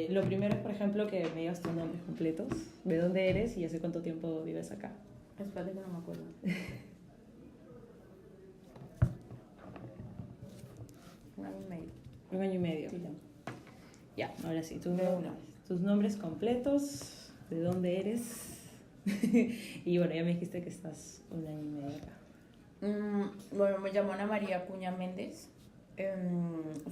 Lo primero es, por ejemplo, que me digas tus nombres completos, de dónde eres y hace cuánto tiempo vives acá. Espérate que no me acuerdo. Un año y medio. Un año y medio. Sí, ya. Ya, ahora sí, De una. tus nombres completos, de dónde eres. Y bueno, ya me dijiste que estás un año y medio acá. Bueno, me llamo Ana María Acuña Méndez.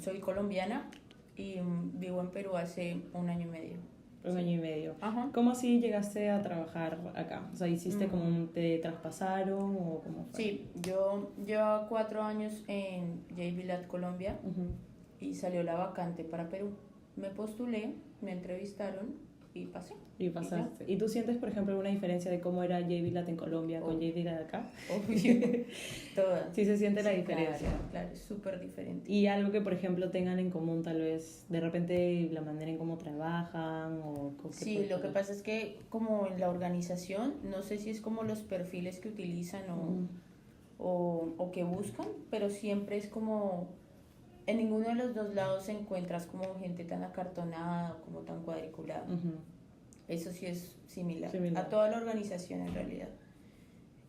Soy colombiana y vivo en Perú hace un año y medio. Un año y medio. Ajá. ¿Cómo así llegaste a trabajar acá? O sea, ¿hiciste como te traspasaron o cómo fue? Sí, yo llevaba 4 años en JB Colombia Ujú. y salió la vacante para Perú. Me postulé, me entrevistaron y pasé. Y pasaste. ¿Y tú sientes, por ejemplo, alguna diferencia de cómo era JB en Colombia con Obvio. JB de acá? Obvio, todas. Sí se siente la Sí, diferencia. Claro, claro, es súper diferente. Y algo que, por ejemplo, tengan en común, tal vez, de repente, la manera en cómo trabajan o... Sí, lo que pasa es que como en la organización, no sé si es como los perfiles que utilizan o que buscan, pero siempre es como, en ninguno de los dos lados encuentras como gente tan acartonada o como tan cuadriculada. Eso sí es similar a toda la organización en realidad.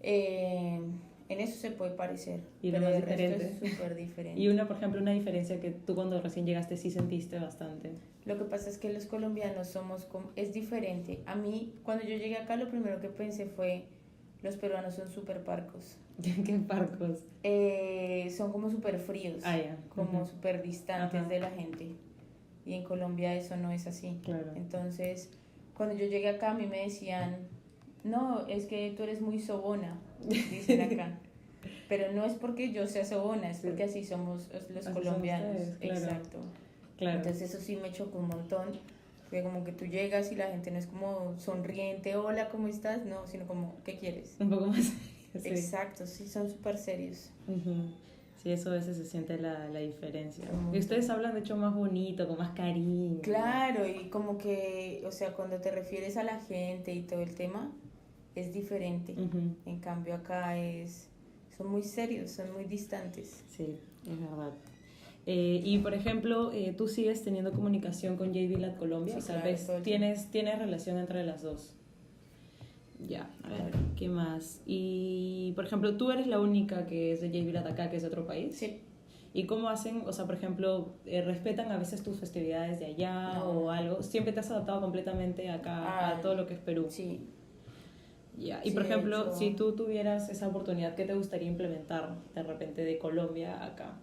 En eso se puede parecer, Y pero lo más el resto diferente. es súper diferente. Y una, por ejemplo, una diferencia que tú cuando recién llegaste sí sentiste bastante. Lo que pasa es que los colombianos es diferente. A mí, cuando yo llegué acá, lo primero que pensé fue, los peruanos son súper parcos. ¿Qué parcos? Son como súper fríos, Ya. como súper distantes Ajá. de la gente. Y en Colombia eso no es así. Claro. Entonces, cuando yo llegué acá, a mí me decían, no, es que tú eres muy sobona, dicen acá. Pero no es porque yo sea sobona, es porque así somos los Así colombianos. son ustedes, claro. Exacto. Claro. Entonces eso sí me chocó un montón, porque como que tú llegas y la gente no es como sonriente, hola, ¿cómo estás? No, sino como, ¿qué quieres? Un poco más. Sí. Exacto, sí, son súper serios. Sí, eso a veces se siente la diferencia. Y ustedes hablan de hecho más bonito, con más cariño. Claro, y como que, o sea, cuando te refieres a la gente y todo el tema, es diferente. En cambio acá son muy serios, son muy distantes. Sí, es verdad. Y por ejemplo, tú sigues teniendo comunicación con JB Lat Colombia, Sí, o sea, claro, tienes relación entre las dos. Ya, a ver, ¿qué más? Y por ejemplo, tú eres la única que es de JB Lat acá, que es de otro país. Sí. ¿Y cómo hacen? O sea, por ejemplo, ¿respetan a veces tus festividades de allá o algo? ¿Siempre te has adaptado completamente acá a todo lo que es Perú? Sí. Ya. Y Sí, por ejemplo, de hecho, si tú tuvieras esa oportunidad, ¿qué te gustaría implementar de repente de Colombia acá?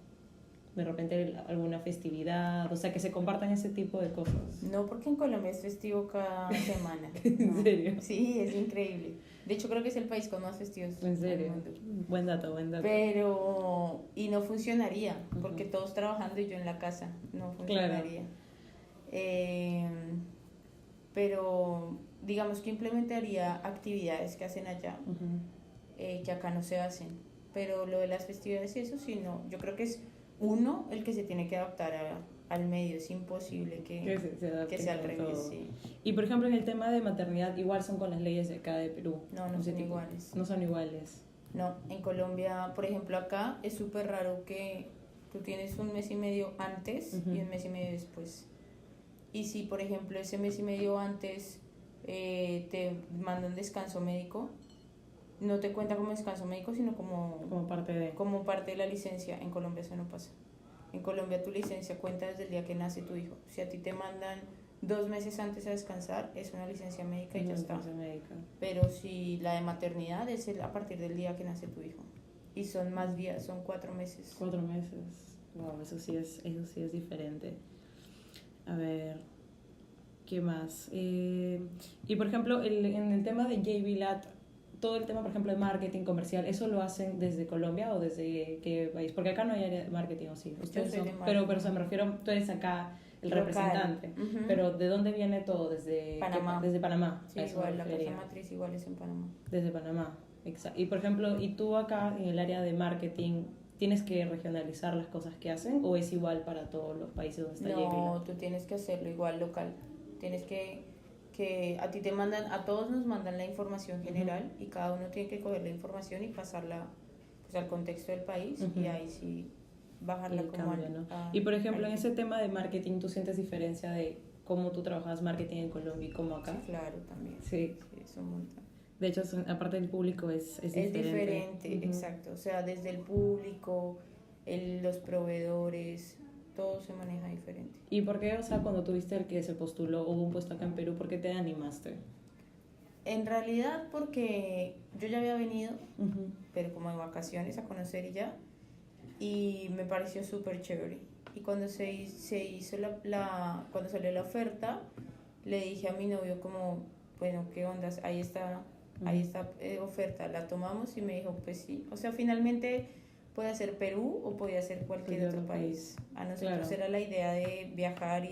De repente alguna festividad, o sea, que se compartan ese tipo de cosas. no, porque en Colombia es festivo cada semana. ¿En serio? Sí, es increíble. De hecho, creo que es el país con más festivos ¿En serio? del mundo. Buen dato, buen dato. Pero, y no funcionaría, porque todos trabajando y yo en la casa, no funcionaría. Pero, digamos que implementaría actividades que hacen allá, que acá no se hacen. Pero lo de las festividades y eso sí, no. Yo creo que es uno el que se tiene que adaptar al medio, es imposible que sea al revés. Sí. Y por ejemplo, en el tema de maternidad, igual son con las leyes de acá de Perú. No son iguales. No son iguales. No, en Colombia, por ejemplo, acá es súper raro que tú tienes un mes y medio antes y un mes y medio después. Y si, por ejemplo, ese mes y medio antes te mandan descanso médico, no te cuenta como descanso médico, sino como parte de la licencia. En Colombia eso no pasa. En Colombia tu licencia cuenta desde el día que nace tu hijo. Si a ti te mandan 2 meses antes a descansar, es una licencia médica y ya está. Pero si la de maternidad es a partir del día que nace tu hijo. Y son más días, son 4 meses. 4 meses. Wow, eso sí es diferente. A ver, ¿qué más? Y por ejemplo, en el tema de JB Lat, todo el tema, por ejemplo, de marketing comercial, ¿eso lo hacen desde Colombia o desde qué país? Porque acá no hay área de marketing, ¿o sí? Ustedes son, pero o sea, me refiero, tú eres acá el representante, pero ¿de dónde viene todo? Desde Panamá. Desde Panamá. Sí, igual, la casa matriz igual es en Panamá. Desde Panamá, exacto. Y por ejemplo, ¿y tú acá en el área de marketing tienes que regionalizar las cosas que hacen o es igual para todos los países donde está JB? No, tú tienes que hacerlo igual local. Tienes que a ti te mandan, a todos nos mandan la información general y cada uno tiene que coger la información y pasarla pues al contexto del país y ahí sí bajarla el como cambio, ¿no? Y por ejemplo, en ese tema de marketing, ¿tú sientes diferencia de cómo tú trabajas marketing en Colombia y cómo acá? Sí, claro, también. Sí. Sí, es un montón. De hecho, aparte del público es diferente. Es diferente, exacto. O sea, desde el público, los proveedores, todo se maneja diferente. ¿Y por qué, o sea, cuando tuviste el que se postuló, hubo un puesto acá en Perú, por qué te animaste? En realidad porque yo ya había venido, pero como de vacaciones a conocer y ya, y me pareció súper chévere. Y cuando se hizo cuando salió la oferta, le dije a mi novio como, bueno, ¿qué ondas? Ahí está oferta, la tomamos y me dijo, pues sí. O sea, finalmente puede ser Perú o podía ser cualquier otro país. A nosotros era la idea de viajar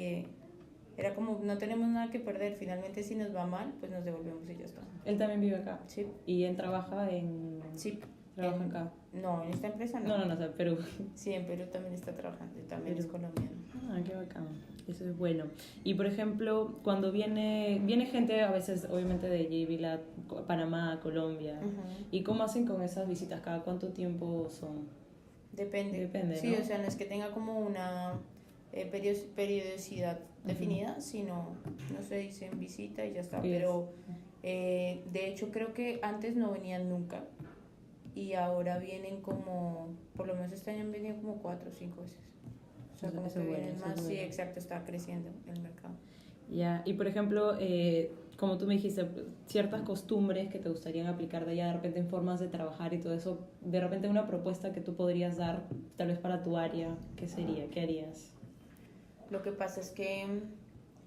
era como, no tenemos nada que perder, finalmente si nos va mal, pues nos devolvemos y ya está. ¿Él también vive acá? Sí. ¿Y él trabaja en...? Sí. ¿Trabaja acá? No, en esta empresa no. No, o sea, en Perú. Sí, en Perú también está trabajando, también es colombiano. Ah, qué bacán. Eso es bueno. Y por ejemplo, cuando viene gente a veces, obviamente de JB, Panamá, Colombia, ¿y cómo hacen con esas visitas? ¿Cada cuánto tiempo son? Depende, sí, ¿no? O sea, no es que tenga como una periodicidad definida, sino no se dice en visita y ya está. Pero de hecho creo que antes no venían nunca y ahora vienen como, por lo menos este año han venido como 4 o 5 veces. O sea, como que vienen más, sí, exacto, está creciendo el mercado. Ya, y por ejemplo, como tú me dijiste, ciertas costumbres que te gustarían aplicar de allá, de repente en formas de trabajar y todo eso, de repente una propuesta que tú podrías dar, tal vez para tu área, ¿qué sería? ¿Qué harías? Lo que pasa es que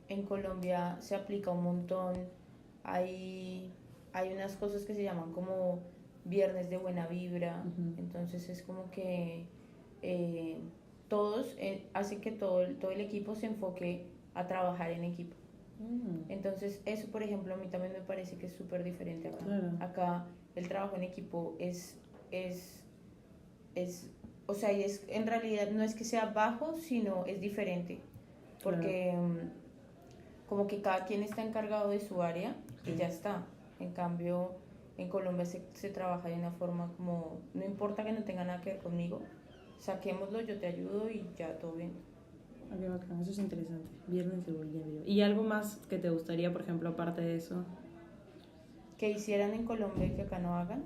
en Colombia se aplica un montón, hay unas cosas que se llaman como viernes de buena vibra, entonces es como que todos hace que todo el equipo se enfoque a trabajar en equipo. Entonces eso, por ejemplo, a mí también me parece que es súper diferente acá. Claro. Acá el trabajo en equipo o sea, en realidad no es que sea bajo, sino es diferente, porque como que cada quien está encargado de su área y ya está. En cambio, en Colombia se trabaja de una forma como, no importa que no tenga nada que ver conmigo, saquémoslo, yo te ayudo y ya todo bien. Ah, qué bacán, eso es interesante. Viernes de buena vibra. ¿Y algo más que te gustaría, por ejemplo, aparte de eso? Que hicieran en Colombia y que acá no hagan.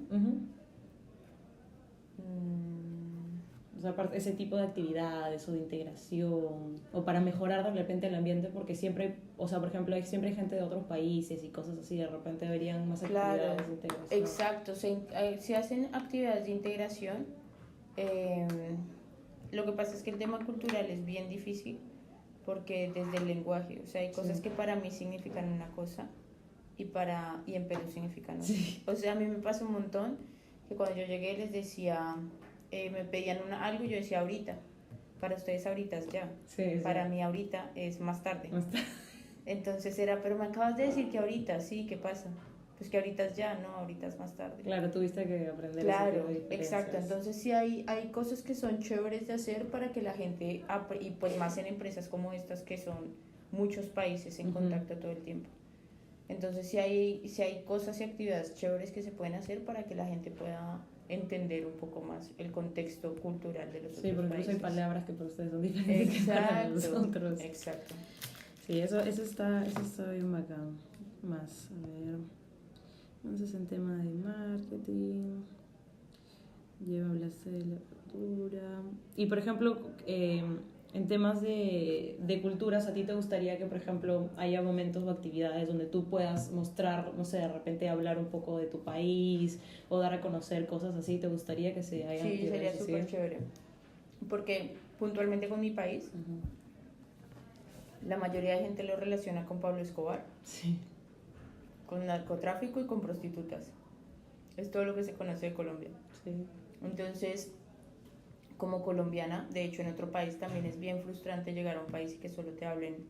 O sea, aparte, ese tipo de actividades o de integración, o para mejorar de repente el ambiente, porque siempre, o sea, por ejemplo, siempre hay gente de otros países y cosas así, de repente deberían más actividades de integración. Exacto, se hacen actividades de integración. Lo que pasa es que el tema cultural es bien difícil, porque desde el lenguaje, o sea, hay cosas que para mí significan una cosa y en Perú significan otra. Sí. O sea, a mí me pasa un montón que cuando yo llegué les decía, me pedían algo y yo decía ahorita. Para ustedes ahorita es ya. Sí, para mí ahorita es más tarde. Entonces era, pero me acabas de decir que ahorita, sí, ¿qué pasa? Pues que ahorita es ya, no, ahorita es más tarde. Claro, tuviste que aprender. Claro, exacto. Entonces sí hay cosas que son chéveres de hacer para que la gente, y pues más en empresas como estas que son muchos países en contacto todo el tiempo. Entonces sí hay cosas y actividades chéveres que se pueden hacer para que la gente pueda entender un poco más el contexto cultural de los otros países. Sí, porque hay palabras que para ustedes son diferentes que para nosotros. Exacto. Sí, eso está bien bacán. Más, a ver, entonces en tema de marketing, lleva hablarse de la cultura. Y por ejemplo, en temas de culturas, ¿a ti te gustaría que, por ejemplo, haya momentos o actividades donde tú puedas mostrar, no sé, de repente hablar un poco de tu país o dar a conocer cosas así? ¿Te gustaría que se hayan actividades? Sí, sería súper chévere. Porque puntualmente con mi país, la mayoría de gente lo relaciona con Pablo Escobar. Sí. Con narcotráfico y con prostitutas. Es todo lo que se conoce de Colombia. Sí. Entonces, como colombiana, de hecho en otro país también es bien frustrante llegar a un país y que solo te hablen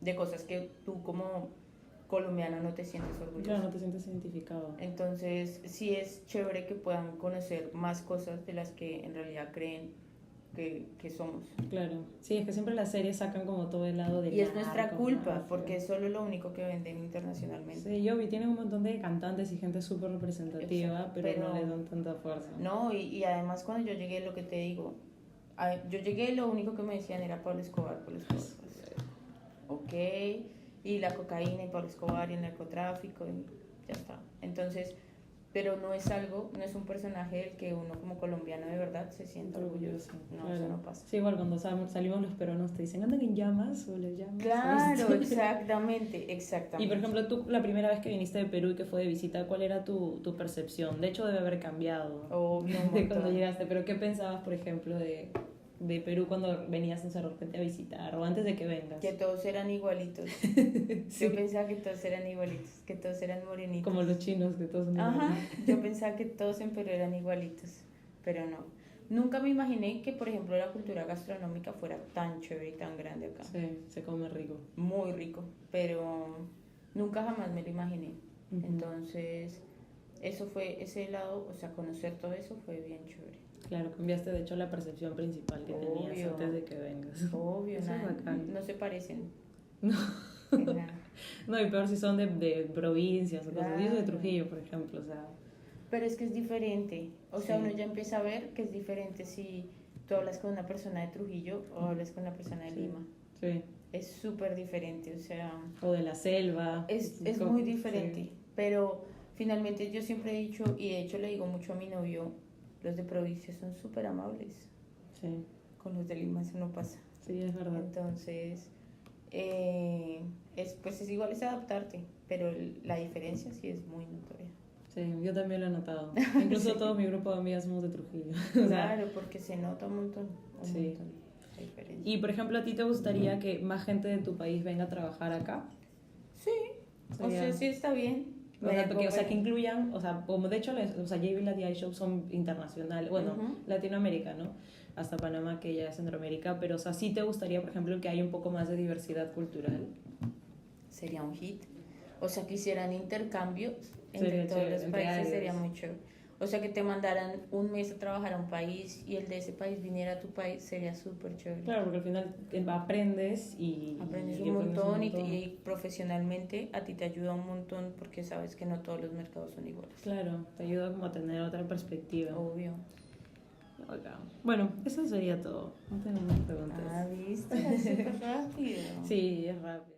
de cosas que tú como colombiana no te sientes orgullosa. Claro, no te sientes identificado. Entonces, sí es chévere que puedan conocer más cosas de las que en realidad creen que somos. Claro, sí, es que siempre las series sacan como todo el lado de y es nuestra culpa, porque es solo lo único que venden internacionalmente. Sí, yo vi, tienen un montón de cantantes y gente súper representativa, pero no le dan tanta fuerza. No, y además cuando yo llegué, lo que te digo, Yo llegué, lo único que me decían era Pablo Escobar, Pablo Escobar. Pues, ok, y la cocaína y Pablo Escobar y el narcotráfico y ya está. Entonces, pero no es algo, no es un personaje del que uno como colombiano de verdad se sienta orgulloso. No, claro. eso no pasa. Sí, igual cuando salimos los peruanos te dicen, andan en llamas o les llamas. Claro, exactamente. Y por ejemplo, tú la primera vez que viniste de Perú y que fue de visita, ¿cuál era tu percepción? De hecho, debe haber cambiado Obvio, de cuando llegaste, pero ¿qué pensabas, por ejemplo, de Perú cuando venías en de repente a visitar o antes de que vengas? Que todos eran igualitos. Sí. Yo pensaba que todos eran igualitos, que todos eran morenitos. Como los chinos, que todos son Ajá, yo pensaba que todos en Perú eran igualitos, pero no. Nunca me imaginé que, por ejemplo, la cultura gastronómica fuera tan chévere y tan grande acá. Sí, se come rico. Muy rico, pero nunca jamás me lo imaginé. Uh-huh. Entonces, eso fue, ese lado, o sea, conocer todo eso fue bien chévere. Claro, cambiaste de hecho la percepción principal que tenías antes de que vengas. Obvio, eso nada, es bacán. no se parecen. No. En nada. No, y peor si son de provincias o Claro. cosas. Yo soy de Trujillo, por ejemplo, o sea. Pero es que es diferente, o sea, Sí. uno ya empieza a ver que es diferente si tú hablas con una persona de Trujillo o hablas con una persona de Sí. Lima. Sí. Es súper diferente, o sea, O de la selva. es como- muy diferente, sí. pero finalmente yo siempre he dicho, y de hecho le digo mucho a mi novio, los de provincia son súper amables, Sí, con los de Lima eso no pasa. sí, es verdad. Entonces, pues es igual, es adaptarte, pero la diferencia sí es muy notoria. Sí, yo también lo he notado. Incluso Sí. todo mi grupo de amigas somos de Trujillo. O sea, Claro, porque se nota un montón, Sí. montón la diferencia. y por ejemplo, ¿a ti te gustaría que más gente de tu país venga a trabajar acá? Sí, o sea, sí está bien. O sea, que incluyan, o sea, como de hecho, o sea, JB Latina Show son internacionales, bueno, Ujú. Latinoamérica, ¿no? Hasta Panamá, que ya es Centroamérica, pero o sea, sí te gustaría, por ejemplo, que haya un poco más de diversidad cultural. Sería un hit. O sea, que hicieran intercambios entre Sería todos chévere, los entre países, áreas. sería muy chévere. O sea, que te mandaran un mes a trabajar a un país y el de ese país viniera a tu país, sería súper chévere. Claro, porque al final Aprendes aprendes y un aprendes montón, un montón. y profesionalmente a ti te ayuda un montón porque sabes que no todos los mercados son iguales. Claro, te ayuda como a tener otra perspectiva. Obvio. Bacán. Bueno, eso sería todo. No tengo más preguntas. Ah, ¿viste? Es súper rápido. Sí, es rápido.